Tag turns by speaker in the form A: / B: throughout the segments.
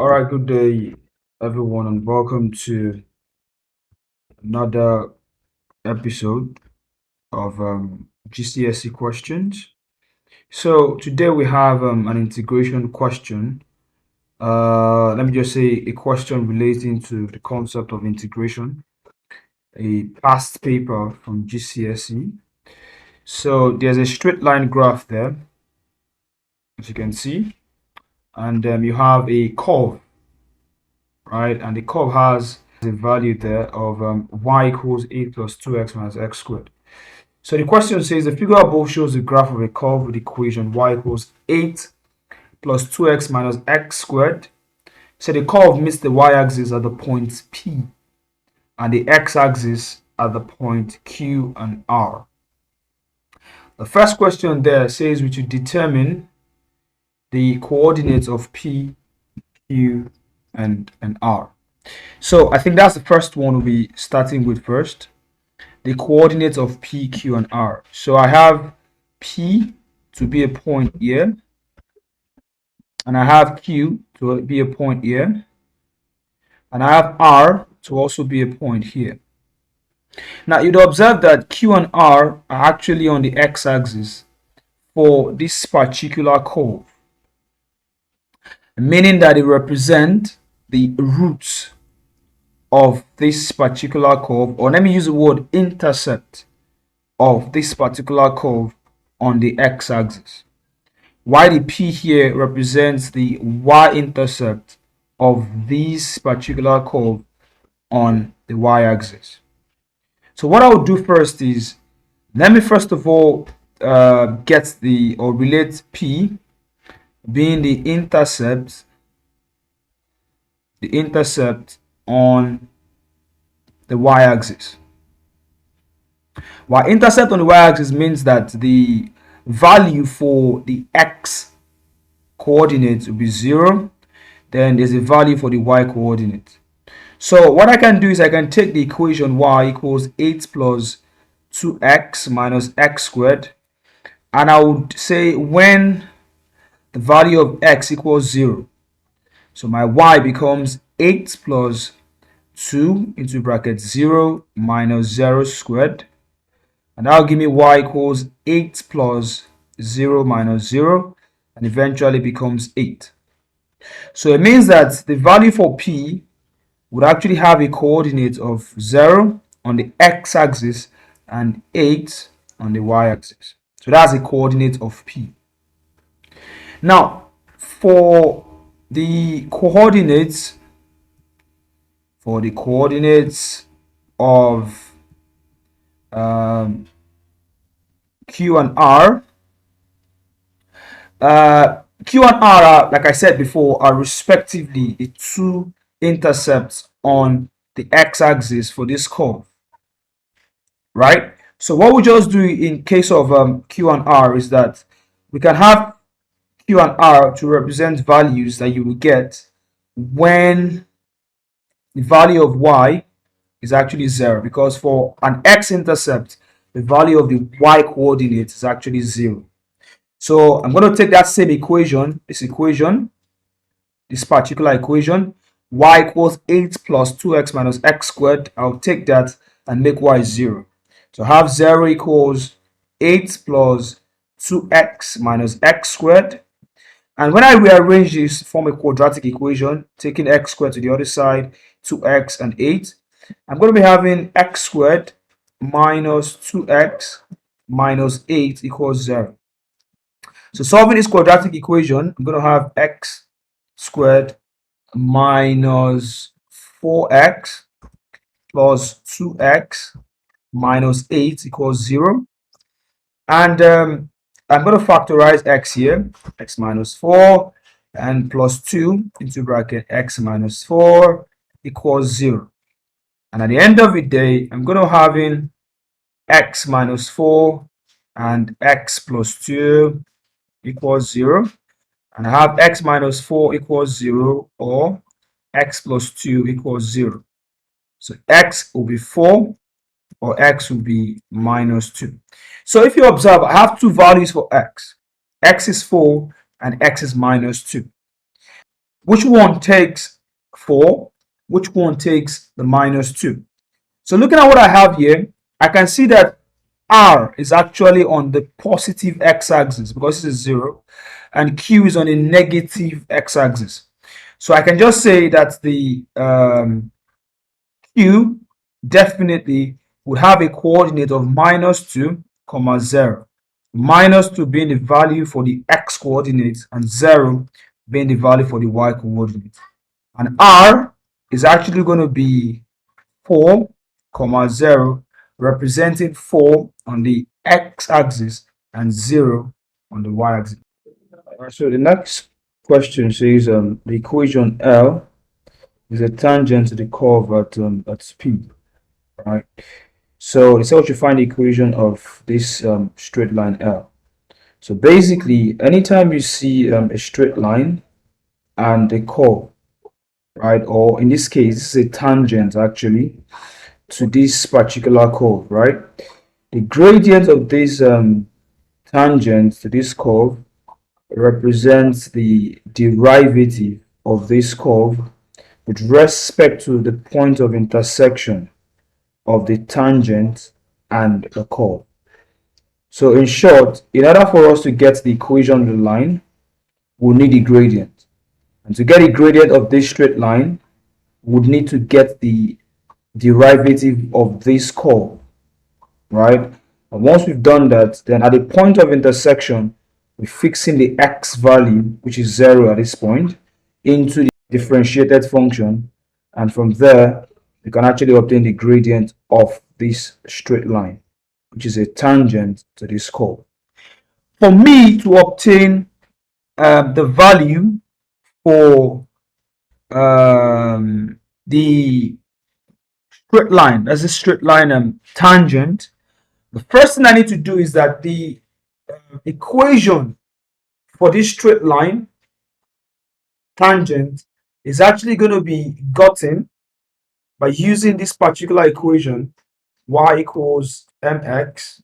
A: All right, good day, everyone, and welcome to another episode of GCSE questions. So today we have an integration question. Let me just say a question relating to the concept of integration, a past paper from GCSE. So there's a straight line graph there, as you can see, and you have a curve, right? And the curve has a value there of y equals 8 plus 2x minus x squared. So the question says the figure above shows the graph of a curve with the equation y equals 8 plus 2x minus x squared. So the curve meets the y-axis at the point P and the x-axis at the point Q and R. The first question there says we should determine the coordinates of P, Q, and R. So I think that's the first one we'll be starting with first. The coordinates of P, Q, and R. So I have P to be a point here, and I have Q to be a point here, and I have R to also be a point here. Now you'd observe that Q and R are actually on the x-axis for this particular curve, meaning that they represent the roots of this particular curve, or let me use the word intercept of this particular curve on the x-axis. While the P here represents the y-intercept of this particular curve on the y-axis. So what I will do first is, let me first of all get the or relate P being the intercept on the y-axis. While intercept on the y-axis means that the value for the x coordinate will be 0, then there's a value for the y coordinate. So what I can do is I can take the equation y equals 8 plus 2x minus x squared, and I would say when the value of x equals 0, so my y becomes 8 plus 2 into bracket 0 minus 0 squared, and that'll give me y equals 8 plus 0 minus 0, and eventually becomes 8. So it means that the value for P would actually have a coordinate of 0 on the x-axis and 8 on the y-axis. So that's the coordinate of P. Now, for the coordinates of Q and R, Q and R are, like I said before, are respectively the two intercepts on the x-axis for this curve, right? So what we just do in case of Q and R is that we can have Q and R to represent values that you will get when the value of y is actually 0, because for an x-intercept, the value of the y coordinate is actually 0. So I'm going to take that same equation, this particular equation, y equals 8 plus 2x minus x squared. I'll take that and make y 0. So I have 0 equals 8 plus 2x minus x squared. And when I rearrange this, form a quadratic equation, taking x squared to the other side, 2x and 8, I'm going to be having x squared minus 2x minus 8 equals 0. So solving this quadratic equation, I'm going to have x squared minus 4x plus 2x minus 8 equals 0. And I'm going to factorize x here, x minus 4 and plus 2 into bracket x minus 4 equals 0. And at the end of the day, I'm going to have in x minus 4 and x plus 2 equals 0. And I have x minus 4 equals 0 or x plus 2 equals 0. So x will be 4 or x will be minus 2. So if you observe, I have two values for x. X is 4 and x is minus 2. Which one takes 4? Which one takes the minus 2? So looking at what I have here, I can see that R is actually on the positive x-axis because this is 0, and Q is on a negative x-axis. So I can just say that the Q definitely would have a coordinate of minus 2, comma 0. Minus 2 being the value for the x coordinate and 0 being the value for the y coordinate. And R is actually going to be 4, comma 0, representing 4 on the x-axis and 0 on the y-axis. Alright, so the next question says the equation L is a tangent to the curve at P, right? So it's how to find the equation of this straight line L. So basically, anytime you see a straight line and a curve, right, or in this case, this is a tangent actually to this particular curve, right? The gradient of this tangent to this curve represents the derivative of this curve with respect to the point of intersection of the tangent and the curve. So in short, in order for us to get the equation of the line, we'll need the gradient. And to get a gradient of this straight line, we'll need to get the derivative of this curve, right? And once we've done that, then at the point of intersection, we're fixing the x value, which is 0 at this point, into the differentiated function. And from there, we can actually obtain the gradient of this straight line, which is a tangent to this curve. For me to obtain the value for the straight line, as a straight line tangent, the first thing I need to do is that the equation for this straight line tangent is actually going to be gotten by using this particular equation, y equals mx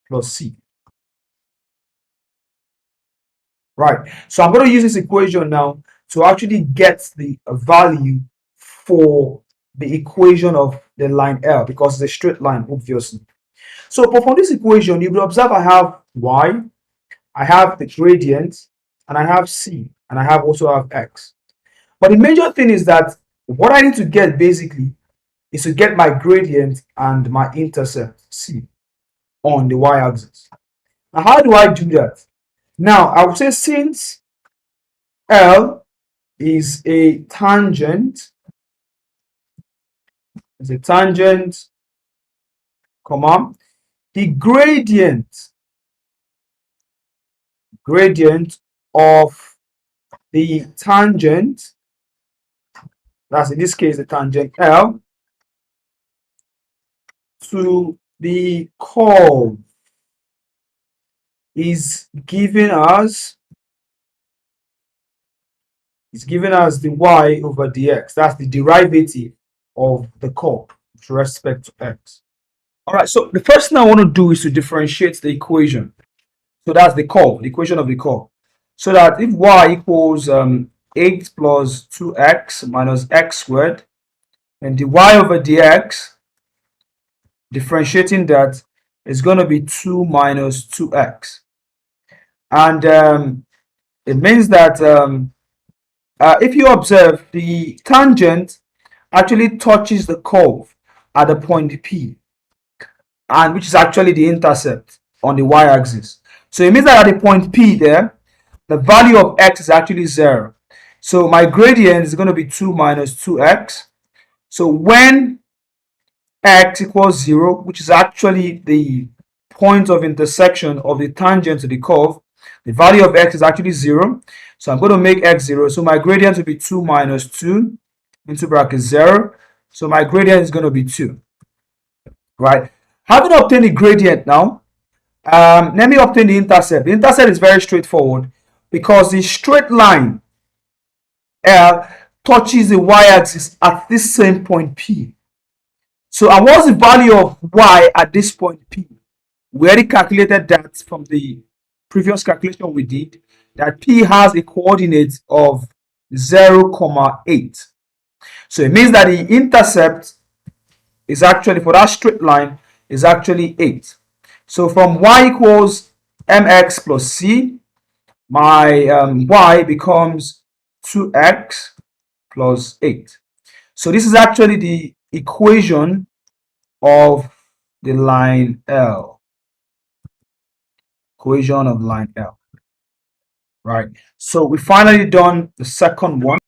A: plus c. Right, so I'm going to use this equation now to actually get the value for the equation of the line L, because it's a straight line, obviously. So but from this equation, you will observe I have y, I have the gradient, and I have c, and I also have x. But the major thing is that what I need to get basically is to get my gradient and my intercept c on the y-axis. Now, how do I do that? Now, I would say since L is a tangent, comma, the gradient of the tangent, that's in this case the tangent L, to the curve is given as the y over dx. That's the derivative of the curve with respect to x. All right, so the first thing I want to do is to differentiate the equation. So that's the curve, the equation of the curve. So that if y equals 8 plus 2x minus x squared, and the y over dx, differentiating that, is going to be 2 minus 2x. And it means that if you observe, the tangent actually touches the curve at the point P, and which is actually the intercept on the y-axis. So it means that at the point P there, the value of x is actually 0. So my gradient is going to be 2 minus 2x. So when x equals 0, which is actually the point of intersection of the tangent to the curve, the value of x is actually 0. So I'm going to make x 0. So my gradient will be 2 minus 2 into bracket 0. So my gradient is going to be 2. Right? Having obtained the gradient now, let me obtain the intercept. The intercept is very straightforward because the straight line L touches the y-axis at this same point P. So, and what's the value of y at this point P? We already calculated that from the previous calculation we did, that P has a coordinate of 0,8. So it means that the intercept is actually, for that straight line, is actually 8. So from y equals mx plus c, my y becomes 2x plus 8. So this is actually the equation of the line L. Equation of line L. Right. So we finally done the second one.